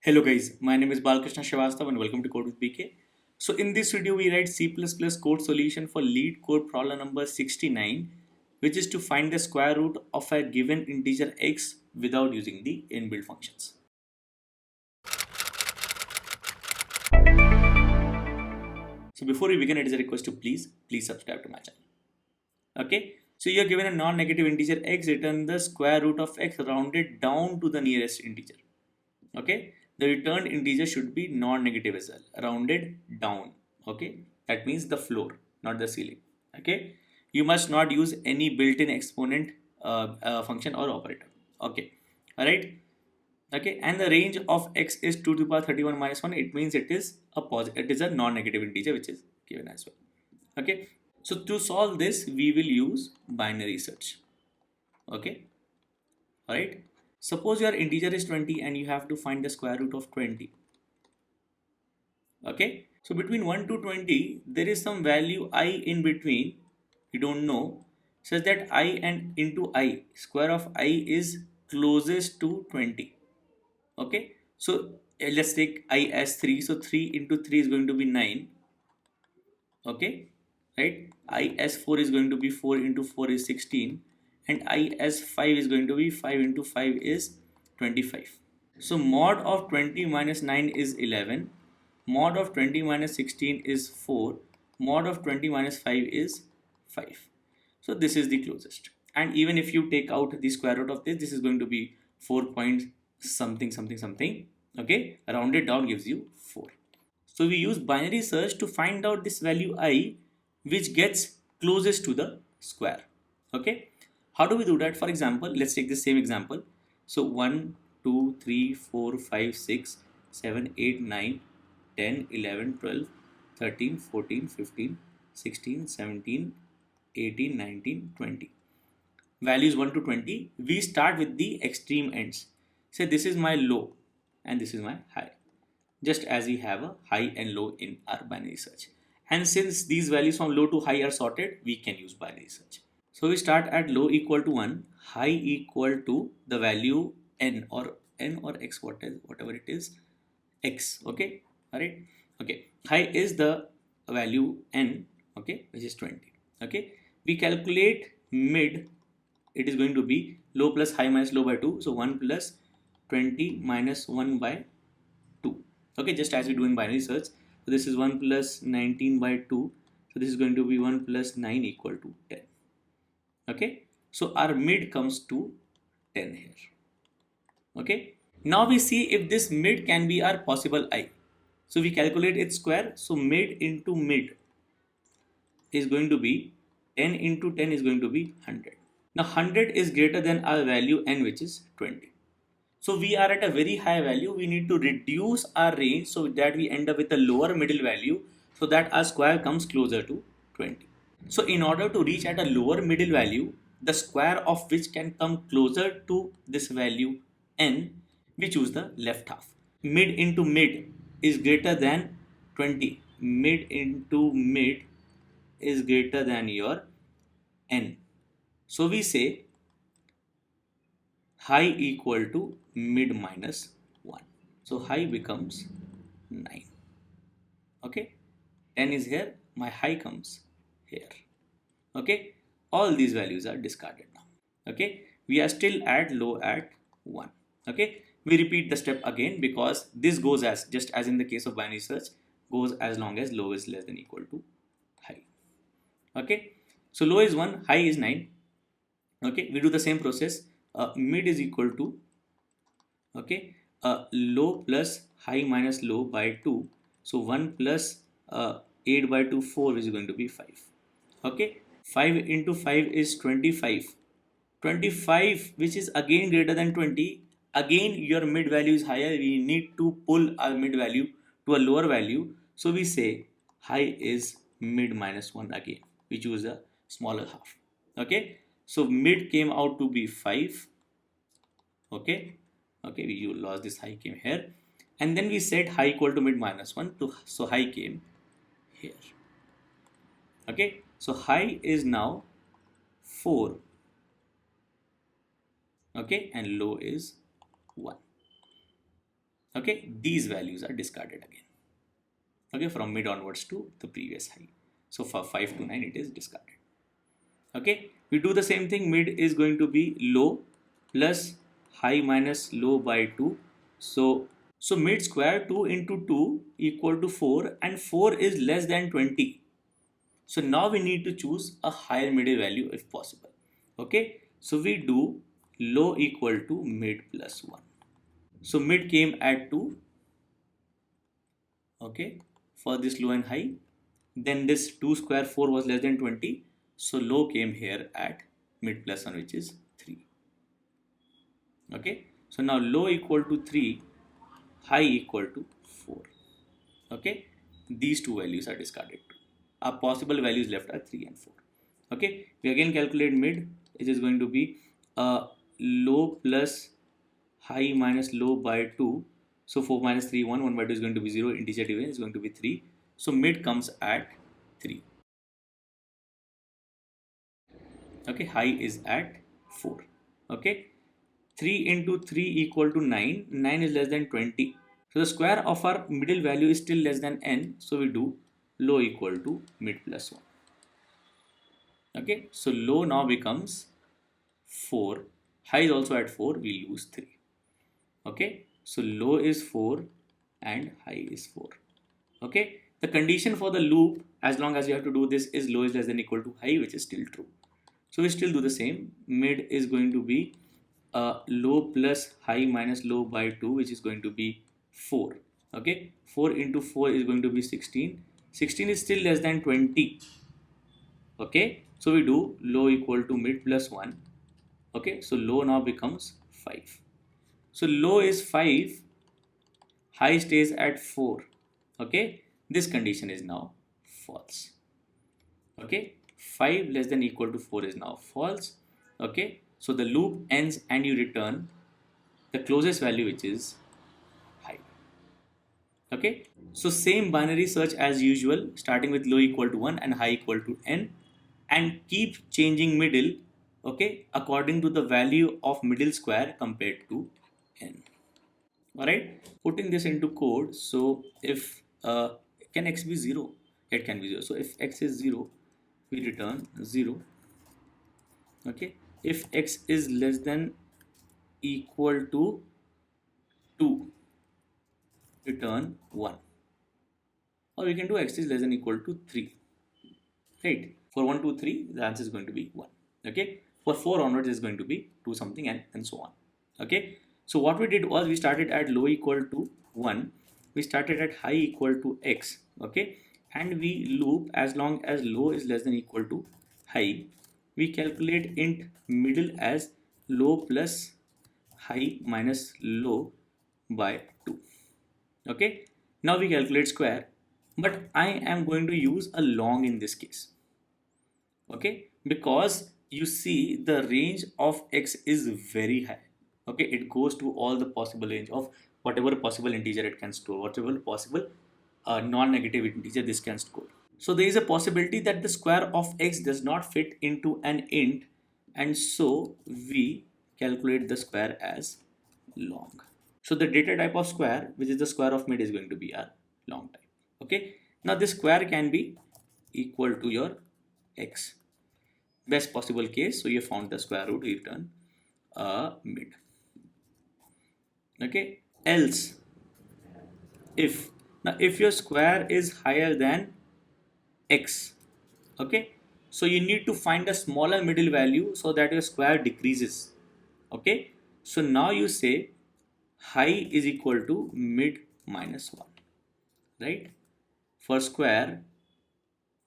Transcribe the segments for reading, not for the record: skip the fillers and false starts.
Hello guys, my name is Balkrishna Srivastava and welcome to Code with BK. So in this video we write C++ code solution for LeetCode problem number 69, which is to find the square root of a given integer x without using the inbuilt functions. So before we begin, it is a request to please subscribe to my channel. Okay, so you are given a non-negative integer x, return the square root of x rounded down to the nearest integer. Okay, the returned integer should be non-negative as well, rounded down. Okay, that means the floor, not the ceiling. Okay, you must not use any built-in exponent function or operator. Okay, all right. Okay, and the range of x is 2 to the power 31 minus 1. It means it is a positive, it is a non-negative integer which is given as well. Okay, so to solve this we will use binary search. Okay, all right. Suppose your integer is 20 and you have to find the square root of 20. Okay, so between 1 to 20 there is some value I in between, you don't know, such that I and into I, square of I is closest to 20. Okay, so let's take I as 3, so 3 into 3 is going to be 9. Okay, right, I as 4 is going to be 4 into 4 is 16, and I as 5 is going to be 5 into 5 is 25. So mod of 20 minus 9 is 11, mod of 20 minus 16 is 4, mod of 20 minus 5 is 5. So this is the closest, and even if you take out the square root of this is going to be 4 point something something something. Okay, rounded down gives you 4. So we use binary search to find out this value I which gets closest to the square. Okay, how do we do that? For example, let's take the same example. So 1, 2, 3, 4, 5, 6, 7, 8, 9, 10, 11, 12, 13, 14, 15, 16, 17, 18, 19, 20. Values 1 to 20. We start with the extreme ends. Say this is my low and this is my high, just as we have a high and low in our binary search. And since these values from low to high are sorted, we can use binary search. So we start at low equal to 1, high equal to the value n or x, whatever it is, x. Okay, all right. Okay, high is the value n, okay, which is 20. Okay, we calculate mid. It is going to be low plus high minus low by 2. So 1 plus 20 minus 1 by 2. Okay, just as we do in binary search. So this is 1 plus 19 by 2. So this is going to be 1 plus 9 equal to 10. Okay, so our mid comes to 10 here. Okay, now we see if this mid can be our possible I. So we calculate its square. So mid into mid is going to be 10 into 10 is going to be 100. Now 100 is greater than our value n, which is 20. So we are at a very high value. We need to reduce our range so that we end up with a lower middle value so that our square comes closer to 20. So in order to reach at a lower middle value, the square of which can come closer to this value n, we choose the left half. Mid into mid is greater than 20. Mid into mid is greater than your n. So we say high equal to mid minus 1. So high becomes 9. Okay, 10 is here, my high comes here. Okay, all these values are discarded now. Okay, we are still at low at 1. Okay, we repeat the step again because this goes as, just as in the case of binary search, goes as long as low is less than equal to high. Okay, so low is 1, high is 9. Okay, we do the same process. Mid is equal to, okay, low plus high minus low by 2. So 1 plus 8 by 2, 4 is going to be 5. Okay, 5 into 5 is 25. 25, which is again greater than 20. Again your mid value is higher. We need to pull our mid value to a lower value. So we say high is mid minus 1 again. We choose a smaller half. Okay, so mid came out to be 5. Okay, we lost this, high came here, and then we said high equal to mid minus 1 to, so high came here. Okay, so high is now 4. Okay, and low is 1. Okay, these values are discarded again. Okay, from mid onwards to the previous high. So for 5 to 9 it is discarded. Okay, we do the same thing. Mid is going to be low plus high minus low by 2. So mid square 2 into 2 equal to 4, and 4 is less than 20. So now we need to choose a higher middle value if possible. Okay, so we do low equal to mid plus 1. So mid came at 2. Okay, for this low and high. Then this 2 square 4 was less than 20. So low came here at mid plus 1, which is 3. Okay, so now low equal to 3, high equal to 4. Okay, these two values are discarded too. Our possible values left are 3 and 4. Okay, we again calculate mid. It is going to be low plus high minus low by 2. So 4 minus 3 1, 1 by 2 is going to be 0, integer division is going to be 3. So mid comes at 3. Okay, high is at 4. Okay, 3 into 3 equal to 9. 9 is less than 20. So the square of our middle value is still less than n. So we do low equal to mid plus 1. Okay, so low now becomes 4. High is also at 4. We lose 3. Okay, so low is 4 and high is 4. Okay, the condition for the loop, as long as you have to do this, is low is less than equal to high, which is still true. So we still do the same. Mid is going to be low plus high minus low by 2, which is going to be 4. Okay, 4 into 4 is going to be 16. 16 is still less than 20. Okay, so we do low equal to mid plus 1. Okay, so low now becomes 5. So low is 5, high stays at 4. Okay, this condition is now false. Okay, 5 less than equal to 4 is now false. Okay, so the loop ends and you return the closest value, which is high. Okay, so same binary search as usual, starting with low equal to 1 and high equal to n, and keep changing middle, okay, according to the value of middle square compared to n. Alright, putting this into code. So if can x be 0? It can be 0. So if x is 0, we return 0. Okay, if x is less than equal to 2, return 1. Or we can do x is less than equal to 3. Right, for 1 2 3 the answer is going to be 1. Okay, for 4 onwards is going to be 2 something, and so on. Okay, so what we did was we started at low equal to 1, we started at high equal to x. Okay, and we loop as long as low is less than equal to high. We calculate int middle as low plus high minus low by 2. Okay, now we calculate square, but I am going to use a long in this case. Okay, because you see the range of x is very high. Okay, it goes to all the possible range of whatever possible integer it can store, whatever possible non-negative integer this can store. So there is a possibility that the square of x does not fit into an int, and so we calculate the square as long. So the data type of square, which is the square of mid, is going to be a long type. Okay, now this square can be equal to your x, best possible case. So you found the square root, you return mid. Okay, else if, now if your square is higher than x, okay, so you need to find a smaller middle value so that your square decreases. Okay, so now you say high is equal to mid minus 1, right, for square,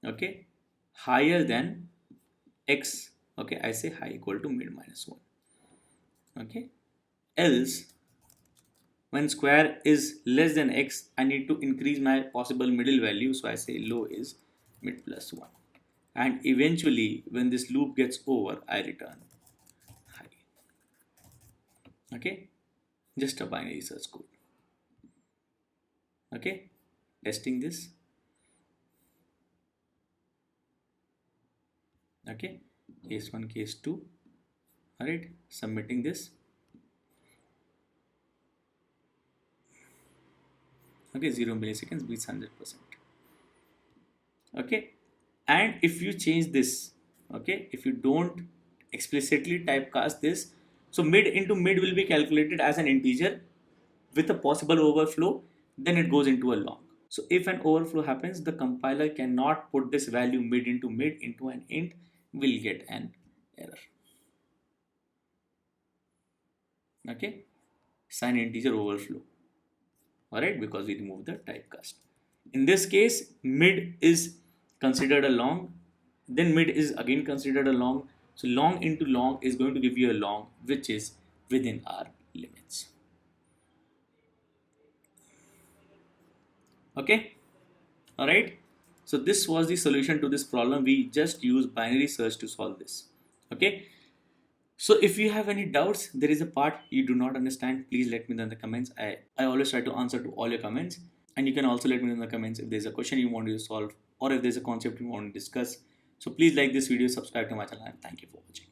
okay, higher than x. Okay, I say high equal to mid minus 1. Okay, else when square is less than x, I need to increase my possible middle value, so I say low is mid plus 1, and eventually when this loop gets over, I return high. Okay, just a binary search code. Okay, testing this. Okay, case 1, case 2. All right, submitting this. Okay, 0 milliseconds beats 100%. Okay, and if you change this, okay, if you don't explicitly typecast this, so mid into mid will be calculated as an integer with a possible overflow, then it goes into a long. So if an overflow happens, the compiler cannot put this value mid into an int, will get an error. Okay, sign integer overflow. Alright, because we remove the typecast. In this case, mid is considered a long, then mid is again considered a long. So long into long is going to give you a long which is within our limits. Okay, alright. So this was the solution to this problem. We just use binary search to solve this. Okay. So if you have any doubts, there is a part you do not understand, please let me know in the comments. I always try to answer to all your comments. And you can also let me know in the comments if there's a question you want to solve or if there's a concept you want to discuss. So please like this video, subscribe to my channel, and thank you for watching.